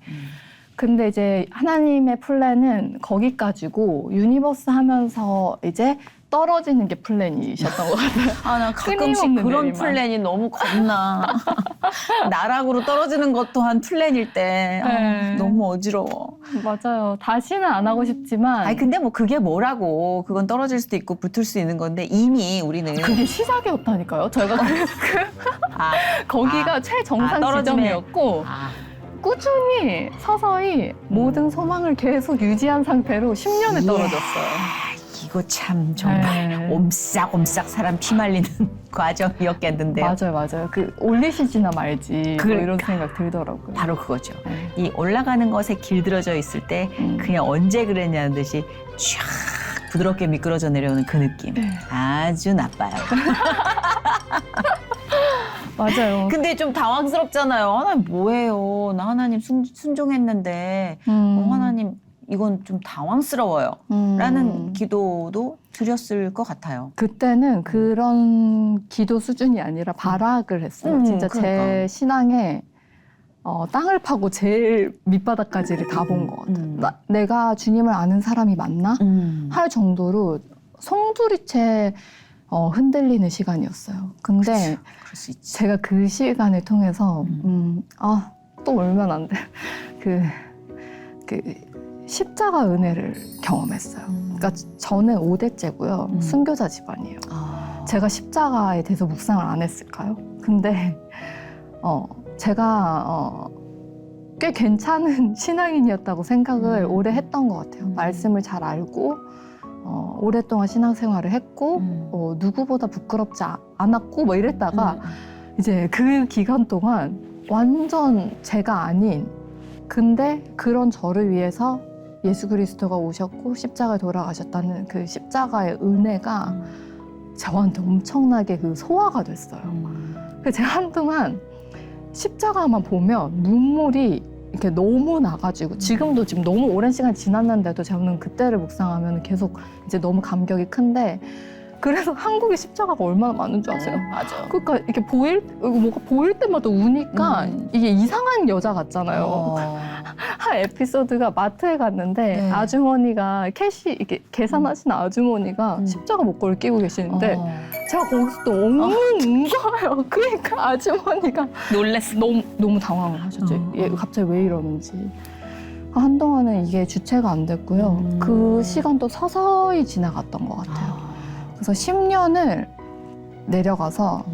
근데 이제 하나님의 플랜은 거기까지고 유니버스 하면서 이제 떨어지는 게 플랜이셨던 것 같아요.
나 가끔씩
끊임없는
그런
내리막.
플랜이 너무 겁나. 나락으로 떨어지는 것 또한 플랜일 때
네.
너무 어지러워.
맞아요. 다시는 안 하고 싶지만
아니 근데 뭐 그게 뭐라고. 그건 떨어질 수도 있고 붙을 수 있는 건데 이미 우리는
그게 시작이었다니까요. 저희가
아,
거기가 최정상
떨어짐에-
지점이었고 꾸준히 서서히 모든 소망을 계속 유지한 상태로 10년을
예.
떨어졌어요.
이거 참 정말
네.
옴싹옴싹 사람 피 말리는 과정이었겠는데
맞아요. 그 올리시지나 말지 뭐 이런
그러니까.
생각 들더라고요.
바로 그거죠.
네.
이 올라가는 것에 길들어져 있을 때 그냥 언제 그랬냐는 듯이 쫙 부드럽게 미끄러져 내려오는 그 느낌. 아주 나빠요.
맞아요.
근데 좀 당황스럽잖아요. 하나님 뭐예요? 나 하나님 순종했는데 하나님 이건 좀 당황스러워요. 라는 기도도 드렸을 것 같아요.
그때는 그런 기도 수준이 아니라 발악을 했어요. 진짜 제
그러니까.
신앙에 땅을 파고 제일 밑바닥까지를 다 본 것 같아요. 내가 주님을 아는 사람이 맞나? 할 정도로 송두리째 흔들리는 시간이었어요. 근데
그럴 수 있지.
제가 그 시간을 통해서 또 울면 안 돼. 그 십자가 은혜를 경험했어요. 그러니까 저는 5대째고요. 순교자 집안이에요. 제가 십자가에 대해서 묵상을 안 했을까요? 근데 제가 꽤 괜찮은 신앙인이었다고 생각을 오래 했던 것 같아요. 말씀을 잘 알고 오랫동안 신앙생활을 했고 누구보다 부끄럽지 않았고 뭐 이랬다가 이제 그 기간 동안 완전 제가 아닌 근데 그런 저를 위해서 예수 그리스도가 오셨고 십자가에 돌아가셨다는 그 십자가의 은혜가 저한테 엄청나게 그 소화가 됐어요. 그래서 제가 한동안 십자가만 보면 눈물이 이렇게 너무 나가지고 지금 너무 오랜 시간이 지났는데도 저는 그때를 묵상하면 계속 이제 너무 감격이 큰데 그래서 한국에 십자가가 얼마나 많은 줄 아세요?
맞아.
그러니까 이렇게 뭐가 보일 때마다 우니까 이게 이상한 여자 같잖아요. 한 에피소드가 마트에 갔는데
네.
아주머니가 이렇게 계산하시는 아주머니가 십자가 목걸이를 끼고 계시는데 제가 거기서 또 엉엉 운 거예요. 그러니까 아주머니가
놀랬어.
너무 당황을 하셨죠. 얘 갑자기 왜 이러는지. 한동안은 이게 주체가 안 됐고요. 그 시간도 서서히 지나갔던 것 같아요. 그래서 10년을 내려가서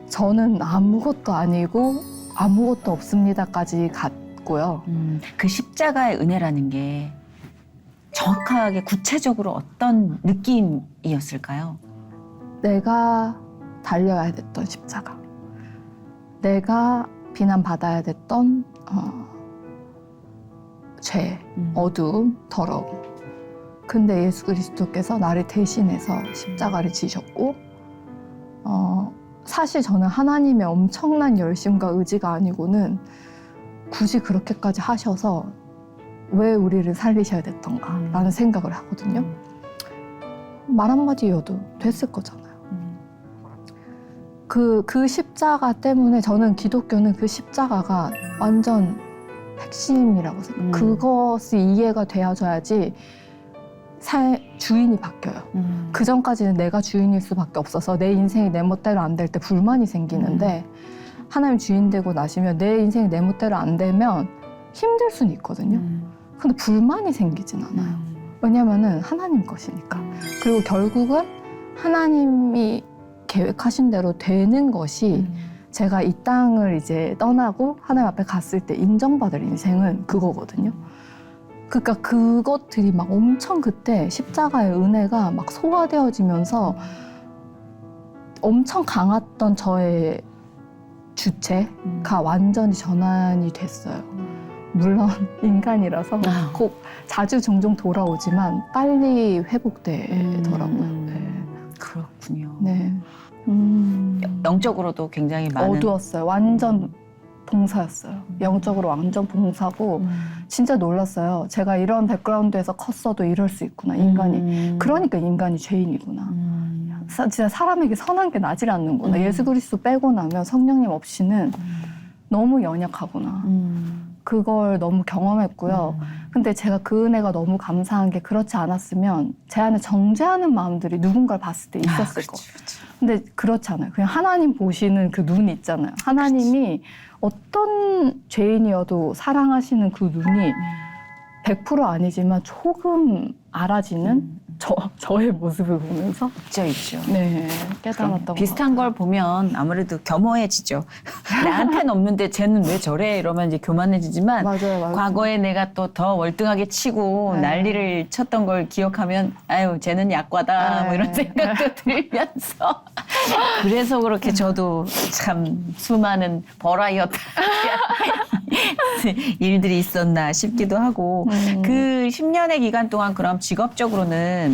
저는 아무것도 아니고 아무것도 없습니다까지 갔고요.
그 십자가의 은혜라는 게 정확하게 구체적으로 어떤 느낌이었을까요?
내가 달려야 됐던 십자가. 내가 비난받아야 됐던 죄, 어두움, 더러움. 근데 예수 그리스도께서 나를 대신해서 십자가를 지셨고 사실 저는 하나님의 엄청난 열심과 의지가 아니고는 굳이 그렇게까지 하셔서 왜 우리를 살리셔야 됐던가라는 생각을 하거든요. 말 한마디여도 됐을 거잖아요. 그 십자가 때문에 저는 기독교는 그 십자가가 완전 핵심이라고 생각해요. 그것이 이해가 되어져야지 주인이 바뀌어요. 그 전까지는 내가 주인일 수밖에 없어서 내 인생이 내 멋대로 안 될 때 불만이 생기는데 하나님 주인 되고 나시면 내 인생이 내 멋대로 안 되면 힘들 수는 있거든요. 근데 불만이 생기진 않아요. 왜냐면은 하나님 것이니까. 그리고 결국은 하나님이 계획하신 대로 되는 것이 제가 이 땅을 이제 떠나고 하나님 앞에 갔을 때 인정받을 인생은 그거거든요. 그러니까 그것들이 막 엄청 그때 십자가의 은혜가 막 소화되어지면서 엄청 강했던 저의 주체가 완전히 전환이 됐어요. 물론 인간이라서 꼭 자주 종종 돌아오지만 빨리 회복되더라고요. 네.
그렇군요.
네.
영적으로도 굉장히 많은
어두웠어요. 완전 봉사였어요. 영적으로 완전 봉사고 진짜 놀랐어요. 제가 이런 백그라운드에서 컸어도 이럴 수 있구나. 인간이. 그러니까 인간이 죄인이구나. 진짜 사람에게 선한 게 나질 않는구나. 예수 그리스도 빼고 나면 성령님 없이는 너무 연약하구나. 그걸 너무 경험했고요. 근데 제가 그 은혜가 너무 감사한 게 그렇지 않았으면 제 안에 정죄하는 마음들이 누군가를 봤을 때 있었을 거예요. 근데 그렇지 않아요. 그냥 하나님 보시는 그 눈이 있잖아요. 하나님이 어떤 죄인이어도 사랑하시는 그 눈이 100% 아니지만 조금 알아지는 저의 모습을 보면서
있죠.
네, 깨달았던 것
비슷한 걸 보면 아무래도 겸허해지죠. 나한테는 없는데 쟤는 왜 저래? 이러면 이제 교만해지지만
맞아요.
과거에 내가 또 더 월등하게 치고
네.
난리를 쳤던 걸 기억하면 아유 쟤는 약과다 뭐 이런
네.
생각도 들면서 그래서 그렇게 저도 참 수많은 버라이어티 일들이 있었나 싶기도 하고 그 10년의 기간 동안 그럼 직업적으로는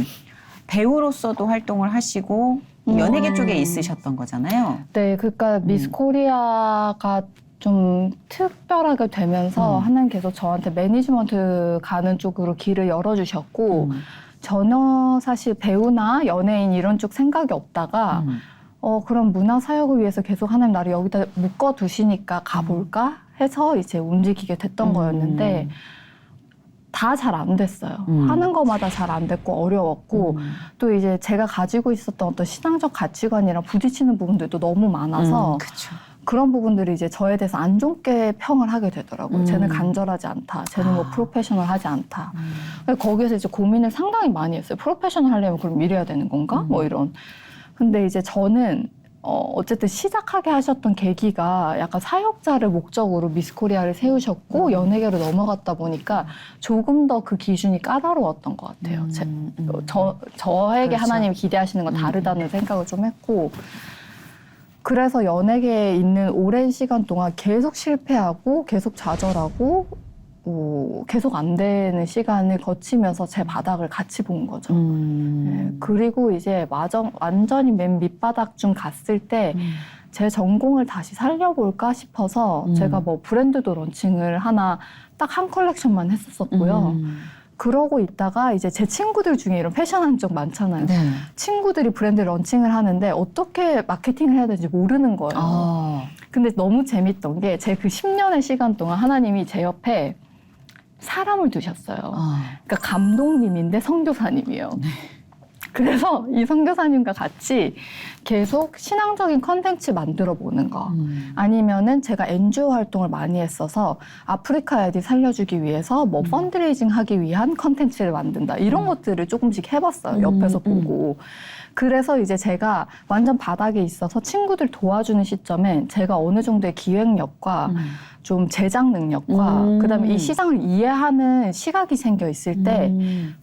배우로서도 활동을 하시고 연예계 쪽에 있으셨던 거잖아요.
네, 그러니까 미스 코리아가 좀 특별하게 되면서 하나님 계속 저한테 매니지먼트 가는 쪽으로 길을 열어주셨고 전혀 사실 배우나 연예인 이런 쪽 생각이 없다가 그럼 문화사역을 위해서 계속 하나님 나를 여기다 묶어두시니까 가볼까 해서 이제 움직이게 됐던 거였는데 다 잘 안 됐어요. 하는 것마다 잘 안 됐고 어려웠고 또 이제 제가 가지고 있었던 어떤 신앙적 가치관이랑 부딪히는 부분들도 너무 많아서
그렇죠.
그런 부분들이 이제 저에 대해서 안 좋게 평을 하게 되더라고요. 쟤는 간절하지 않다. 쟤는 뭐 프로페셔널하지 않다. 거기에서 이제 고민을 상당히 많이 했어요. 프로페셔널 하려면 그럼 이래야 되는 건가? 뭐 이런. 근데 이제 저는 어쨌든 시작하게 하셨던 계기가 약간 사역자를 목적으로 미스 코리아를 세우셨고 연예계로 넘어갔다 보니까 조금 더 그 기준이 까다로웠던 것 같아요. 저에게
그렇죠.
하나님이 기대하시는 건 다르다는 생각을 좀 했고 그래서 연예계에 있는 오랜 시간 동안 계속 실패하고 계속 좌절하고 계속 안 되는 시간을 거치면서 제 바닥을 같이 본 거죠. 네, 그리고 이제 완전히 맨 밑바닥쯤 갔을 때 제 전공을 다시 살려볼까 싶어서 제가 뭐 브랜드도 런칭을 하나 딱 한 컬렉션만 했었었고요. 그러고 있다가 이제 제 친구들 중에 이런 패션하는 쪽 많잖아요.
네.
친구들이 브랜드 런칭을 하는데 어떻게 마케팅을 해야 되는지 모르는 거예요. 근데 너무 재밌던 게 제 그 10년의 시간 동안 하나님이 제 옆에 사람을 두셨어요. 그러니까 감독님인데 선교사님이에요. 그래서 이 선교사님과 같이 계속 신앙적인 컨텐츠 만들어 보는 거. 아니면은 제가 NGO 활동을 많이 했어서 아프리카 아이들 살려주기 위해서 뭐 펀드레이징 하기 위한 컨텐츠를 만든다. 이런 것들을 조금씩 해봤어요. 옆에서 보고. 그래서 이제 제가 완전 바닥에 있어서 친구들 도와주는 시점에 제가 어느 정도의 기획력과 좀 제작 능력과 그다음에 이 시장을 이해하는 시각이 생겨 있을 때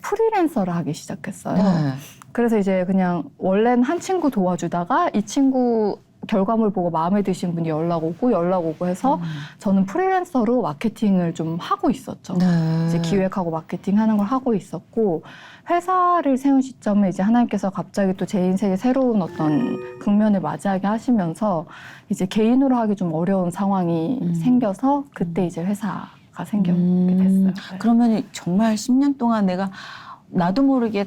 프리랜서를 하기 시작했어요.
네.
그래서 이제 그냥 원래는 한 친구 도와주다가 이 친구 결과물 보고 마음에 드신 분이 연락 오고 해서 저는 프리랜서로 마케팅을 좀 하고 있었죠.
네.
이제 기획하고 마케팅하는 걸 하고 있었고 회사를 세운 시점에 이제 하나님께서 갑자기 또 제 인생에 새로운 어떤 국면을 맞이하게 하시면서 이제 개인으로 하기 좀 어려운 상황이 생겨서 그때 이제 회사가 생기게 됐어요. 네.
그러면 정말 10년 동안 내가 나도 모르게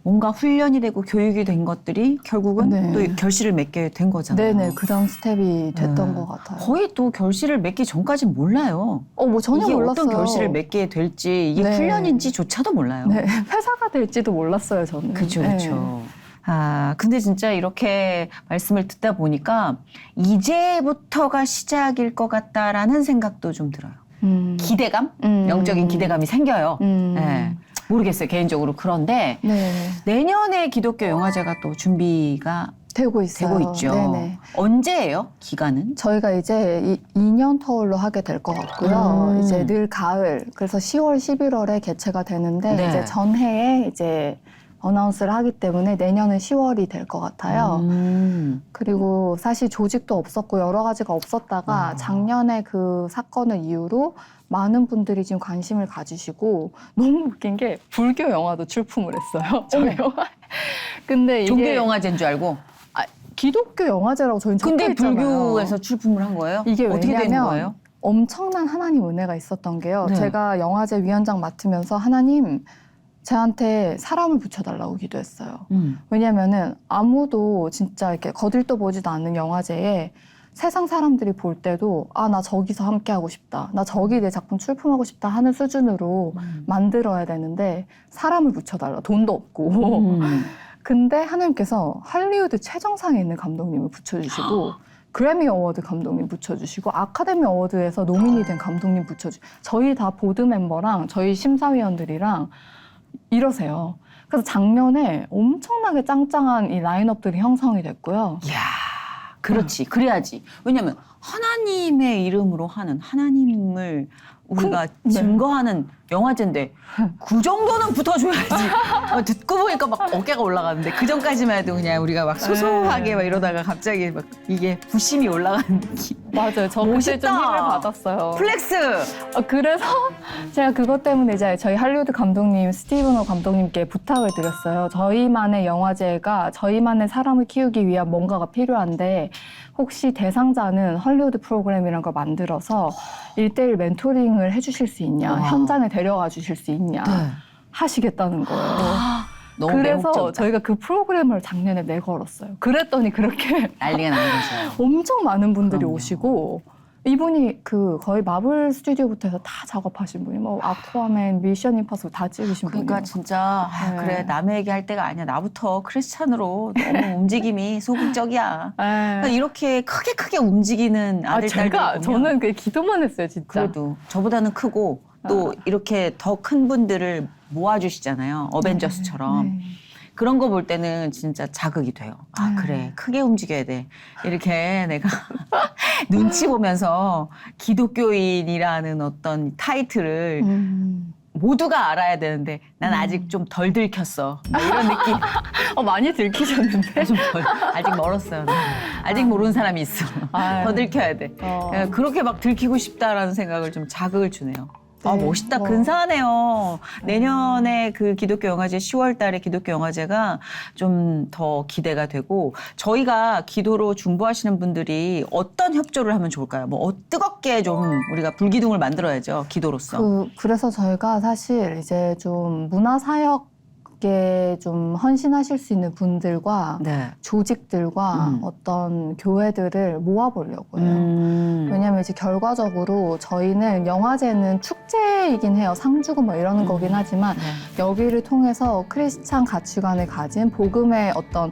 뭔가 훈련이 되고 교육이 된 것들이 결국은
네.
또 결실을 맺게 된 거잖아요.
네네, 그 다음 스텝이 됐던
네.
것 같아요.
거의 또 결실을 맺기 전까지는 몰라요.
뭐 전혀
이게
몰랐어요.
어떤 결실을 맺게 될지 이게
네.
훈련인지조차도 몰라요.
네, 회사가 될지도 몰랐어요, 저는.
그렇죠,
네.
그렇죠. 아, 근데 진짜 이렇게 말씀을 듣다 보니까 이제부터가 시작일 것 같다라는 생각도 좀 들어요. 기대감? 영적인 기대감이 생겨요. 네. 모르겠어요, 개인적으로. 그런데
네.
내년에 기독교 영화제가 또 준비가
되고 있어요.
되고 있죠.
네네.
언제예요? 기간은?
저희가 이제 2년 터울로 하게 될 것 같고요. 이제 늘 가을, 그래서 10월, 11월에 개최가 되는데
네.
이제 전해에 이제 어나운스를 하기 때문에 내년은 10월이 될 것 같아요. 그리고 사실 조직도 없었고 여러 가지가 없었다가 작년에 그 사건을 이유로 많은 분들이 지금 관심을 가지시고 너무 웃긴 게 불교 영화도 출품을 했어요. 저희 영화. 근데 이게
종교 영화제인 줄 알고.
기독교 영화제라고 저희는 적혀
근데
있잖아요.
불교에서 출품을 한 거예요?
이게
어떻게 된
왜냐면
거예요?
엄청난 하나님 은혜가 있었던 게요.
네.
제가 영화제 위원장 맡으면서 하나님 저한테 사람을 붙여달라고 기도했어요. 왜냐면은 아무도 진짜 이렇게 거들떠 보지도 않는 영화제에 세상 사람들이 볼 때도 아, 나 저기서 함께 하고 싶다. 나 저기 내 작품 출품하고 싶다 하는 수준으로 만들어야 되는데 사람을 붙여달라. 돈도 없고. 근데 하나님께서 할리우드 최정상에 있는 감독님을 붙여주시고 그래미 어워드 감독님 붙여주시고 아카데미 어워드에서 노미니 된 감독님 붙여주시고 저희 다 보드 멤버랑 저희 심사위원들이랑 이러세요. 그래서 작년에 엄청나게 짱짱한 이 라인업들이 형성이 됐고요.
이야, 그렇지. 그래야지. 왜냐면 하나님의 이름으로 하는 하나님을 우리가
네.
증거하는 영화제인데 그 정도는 붙어줘야지. 듣고 보니까 막 어깨가 올라가는데 그 전까지만 해도 그냥 우리가 막 소소하게 막 이러다가 갑자기 막 이게 부심이 올라가는 느낌.
맞아요. 저 그때
멋있다.
좀 힘을 받았어요.
플렉스!
그래서 제가 그것 때문에 이제 저희 할리우드 감독님 스티븐 호 감독님께 부탁을 드렸어요. 저희만의 영화제가 저희만의 사람을 키우기 위한 뭔가가 필요한데 혹시 대상자는 할리우드 프로그램이란 걸 만들어서 1:1 멘토링을 해주실 수 있냐,
와.
현장에 데려가 주실 수 있냐 하시겠다는 거예요.
너무
그래서
매혹적이다.
저희가 그 프로그램을 작년에 내걸었어요. 그랬더니 그렇게
난리가 난 거죠.
엄청 많은 분들이
그럼요.
오시고 이분이 그 거의 마블 스튜디오부터 해서 다 작업하신 분이 뭐 아쿠아맨, 미션 임파서블 다 찍으신
그러니까
분이에요.
진짜
네.
그래 남의 얘기할 때가 아니야. 나부터 크리스찬으로 너무 움직임이 소극적이야. 그러니까 이렇게 크게 움직이는 아들 딸들
제가
보면
저는 그 기도만 했어요, 진짜.
그래도 저보다는 크고 또 이렇게 더 큰 분들을 모아주시잖아요. 어벤져스처럼.
네.
그런 거 볼 때는 진짜 자극이 돼요. 아,
네.
그래. 크게 움직여야 돼. 이렇게 내가 눈치 보면서 기독교인이라는 어떤 타이틀을 모두가 알아야 되는데 난 아직 좀 덜 들켰어. 뭐 이런 느낌.
많이 들키셨는데.
좀 덜, 아직 멀었어요. 아직 모르는 사람이 있어.
아유.
더 들켜야 돼. 그렇게 막 들키고 싶다라는 생각을 좀 자극을 주네요. 아,
네,
멋있다.
뭐.
근사하네요. 내년에 그 기독교 영화제 10월 달에 기독교 영화제가 좀 더 기대가 되고 저희가 기도로 중보하시는 분들이 어떤 협조를 하면 좋을까요? 뭐 뜨겁게 좀 우리가 불기둥을 만들어야죠. 기도로서.
그래서 저희가 사실 이제 좀 문화사역이 주께 좀 헌신하실 수 있는 분들과
네.
조직들과 어떤 교회들을 모아보려고 해요. 왜냐하면 이제 결과적으로 저희는 영화제는 축제이긴 해요. 상주고 뭐 이러는 거긴 하지만
네.
여기를 통해서 크리스찬 가치관을 가진 복음의 어떤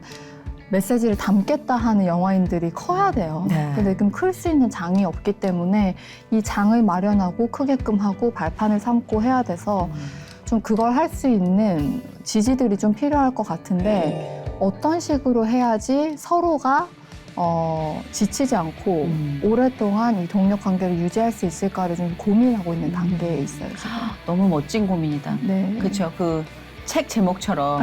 메시지를 담겠다 하는 영화인들이 커야 돼요.
네.
근데 그럼 클 수 있는 장이 없기 때문에 이 장을 마련하고 크게끔 하고 발판을 삼고 해야 돼서 좀 그걸 할 수 있는 지지들이 좀 필요할 것 같은데 어떤 식으로 해야지 서로가 지치지 않고 오랫동안 이 동력 관계를 유지할 수 있을까를 좀 고민하고 있는 단계에 있어요, 지금.
너무 멋진 고민이다.
네.
그렇죠. 그 책 제목처럼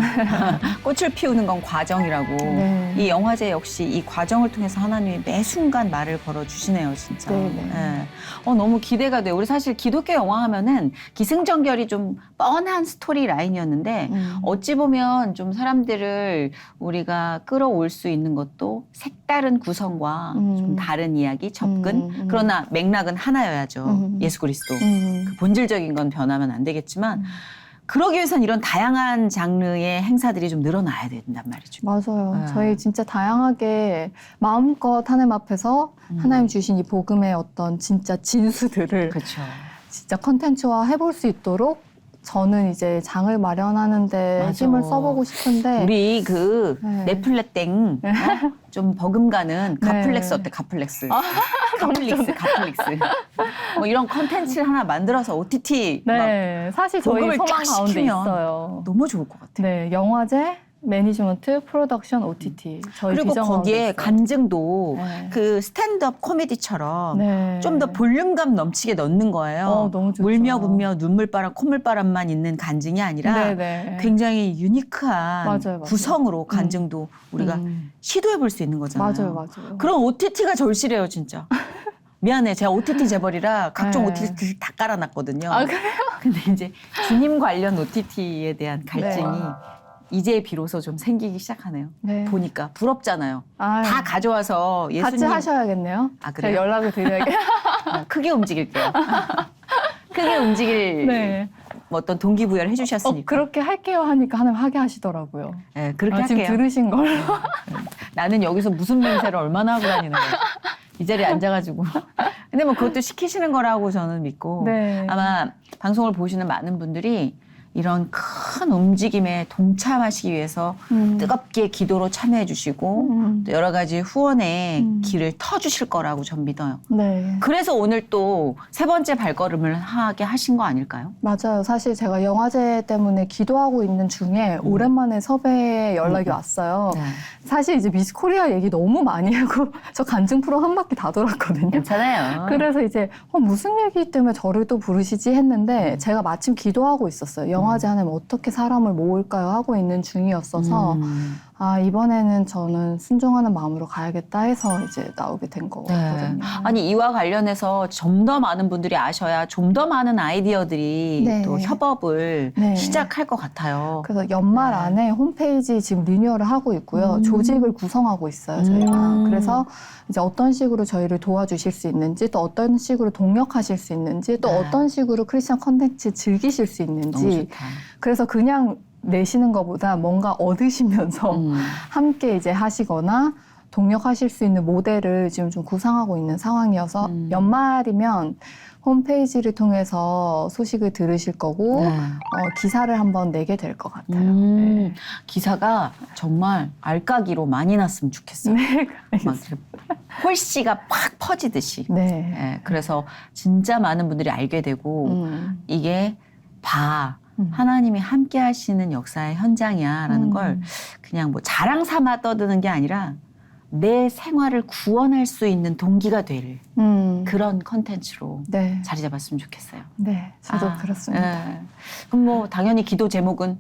꽃을 피우는 건 과정이라고.
네.
이 영화제 역시 이 과정을 통해서 하나님이 매 순간 말을 걸어주시네요, 진짜.
네.
예. 너무 기대가 돼요. 우리 사실 기독교 영화 하면은 기승전결이 좀 뻔한 스토리 라인이었는데 어찌 보면 좀 사람들을 우리가 끌어올 수 있는 것도 색다른 구성과 좀 다른 이야기, 접근. 그러나 맥락은 하나여야죠. 예수 그리스도. 그 본질적인 건 변하면 안 되겠지만 그러기 위해선 이런 다양한 장르의 행사들이 좀 늘어나야 된단 말이죠.
맞아요.
네.
저희 진짜 다양하게 마음껏 하나님 앞에서 하나님 주신 이 복음의 어떤 진짜 진수들을
그렇죠.
진짜 컨텐츠화 해볼 수 있도록 저는 이제 장을 마련하는데
맞아.
힘을 써보고 싶은데
우리 그
네.
넷플렉땡 좀 버금가는
네.
가플렉스 어때? 가플렉스. 가플릭스. 뭐 이런 컨텐츠 하나 만들어서 OTT 막
네, 사실 저희
복음을
소망
쫙
가운데
시키면
있어요.
너무 좋을 것 같아요.
네, 영화제, 매니지먼트, 프로덕션, OTT. 저희
그리고
비전 가운데
거기에
있어요.
간증도
네.
그 스탠드업 코미디처럼
네.
좀 더 볼륨감 넘치게 넣는 거예요.
너무 좋죠.
울며 불며 눈물바람, 콧물바람만 있는 간증이 아니라
네네.
굉장히 유니크한
맞아요.
구성으로 간증도 우리가 시도해 볼 수 있는 거잖아요.
맞아요.
그럼 OTT가 절실해요, 진짜. 미안해. 제가 OTT 재벌이라 각종
네.
OTT 다 깔아놨거든요.
아, 그래요?
근데 이제 주님 관련 OTT에 대한 갈증이 이제 비로소 좀 생기기 시작하네요.
네.
보니까 부럽잖아요.
아유,
다 가져와서 예수님
같이 하셔야겠네요.
아, 그래요?
제가 연락을 드려야겠네요.
크게 움직일게요. 크게 움직일
네.
뭐 어떤 동기부여를 해주셨으니까.
그렇게 할게요 하니까 하나님 하게 하시더라고요.
네, 그렇게
지금
할게요.
들으신 걸로.
나는 여기서 무슨 맹세를 얼마나 하고 다니는 거야. 이 자리에 앉아가지고. 근데 뭐 그것도 시키시는 거라고 저는 믿고
네.
아마 방송을 보시는 많은 분들이 이런 큰 움직임에 동참하시기 위해서 뜨겁게 기도로 참여해 주시고 또 여러 가지 후원의 길을 터주실 거라고 전 믿어요.
네.
그래서 오늘 또 세 번째 발걸음을 하게 하신 거 아닐까요?
맞아요. 사실 제가 영화제 때문에 기도하고 있는 중에 오랜만에 섭외 연락이 왔어요.
네.
사실 이제 미스 코리아 얘기 너무 많이 하고 저 간증 프로 한 바퀴 다 돌았거든요.
괜찮아요.
그래서 이제 무슨 얘기 때문에 저를 또 부르시지 했는데 제가 마침 기도하고 있었어요. 영화제 하면 어떻게 사람을 모을까요? 하고 있는 중이었어서 이번에는 저는 순종하는 마음으로 가야겠다 해서 이제 나오게 된 거거든요.
아니 이와 관련해서 좀 더 많은 분들이 아셔야 좀 더 많은 아이디어들이
네.
또 협업을
네.
시작할 것 같아요.
그래서 연말 안에 홈페이지 지금 리뉴얼을 하고 있고요. 조직을 구성하고 있어요, 저희가. 그래서 이제 어떤 식으로 저희를 도와주실 수 있는지, 또 어떤 식으로 동력하실 수 있는지, 또
네.
어떤 식으로 크리스천 컨텐츠 즐기실 수
너무
있는지.
좋다.
그래서 그냥 내시는 것보다 뭔가 얻으시면서 함께 이제 하시거나 동력하실 수 있는 모델을 지금 좀 구상하고 있는 상황이어서 연말이면 홈페이지를 통해서 소식을 들으실 거고
네.
기사를 한번 내게 될 것 같아요. 네.
기사가 정말 알까기로 많이 났으면 좋겠어요.
네,
막 이렇게 홀씨가 팍 퍼지듯이.
네.
예, 그래서 진짜 많은 분들이 알게 되고 이게 하나님이 함께 하시는 역사의 현장이야라는 걸 그냥 뭐 자랑 삼아 떠드는 게 아니라 내 생활을 구원할 수 있는 동기가 될 그런 컨텐츠로
네.
자리 잡았으면 좋겠어요.
네, 저도 그렇습니다.
예. 그럼 뭐 당연히 기도 제목은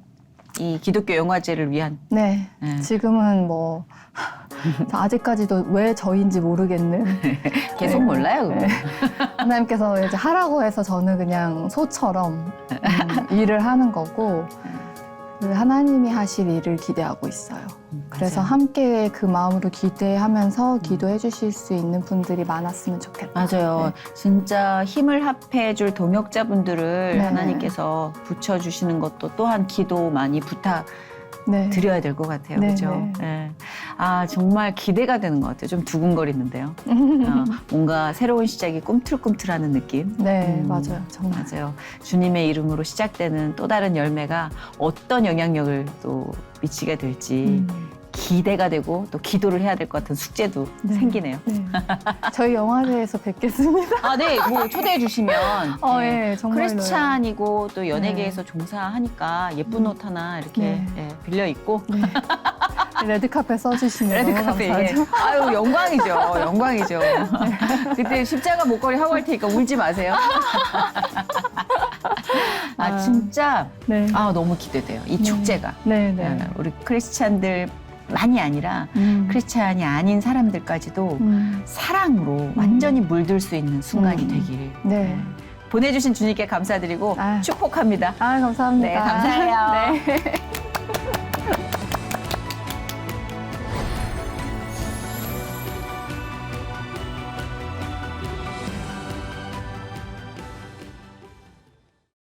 이 기독교 영화제를 위한
네,
네.
지금은 뭐 아직까지도 왜 저인지 모르겠는
계속 몰라요. 그거.
네. 하나님께서 이제 하라고 해서 저는 그냥 소처럼 일을 하는 거고 하나님이 하실 일을 기대하고 있어요. 그래서
맞아요.
함께 그 마음으로 기대하면서 기도해 주실 수 있는 분들이 많았으면 좋겠다.
맞아요. 진짜 힘을 합해줄 동역자분들을
네.
하나님께서 붙여주시는 것도 또한 기도 많이
네.
드려야 될 것 같아요.
네,
그죠?
네.
네. 아, 정말 기대가 되는 것 같아요. 좀 두근거리는데요. 뭔가 새로운 시작이 꿈틀꿈틀하는 느낌.
네, 맞아요. 정말.
맞아요. 주님의 이름으로 시작되는 또 다른 열매가 어떤 영향력을 또 미치게 될지 기대가 되고 또 기도를 해야 될 것 같은 숙제도
네.
생기네요.
네. 저희 영화제에서 뵙겠습니다.
아, 네. 뭐 초대해 주시면. 네.
예, 정말로요.
크리스찬이고 또 연예계에서 종사하니까 예쁜 옷 하나 이렇게
네.
예, 빌려 입고
네. 레드카페 써주시면 너무
레드카페. 예.
감사하죠.
아유, 영광이죠. 영광이죠. 그때 십자가 목걸이 하고 할 테니까 울지 마세요. 아, 진짜
네.
너무 기대돼요. 이 축제가.
네, 네.
우리 크리스찬들만이 아니라 크리스찬이 아닌 사람들까지도 사랑으로 완전히 물들 수 있는 순간이 되기를
네.
보내주신 주님께 감사드리고
아유.
축복합니다.
아, 감사합니다.
네, 감사해요.
네.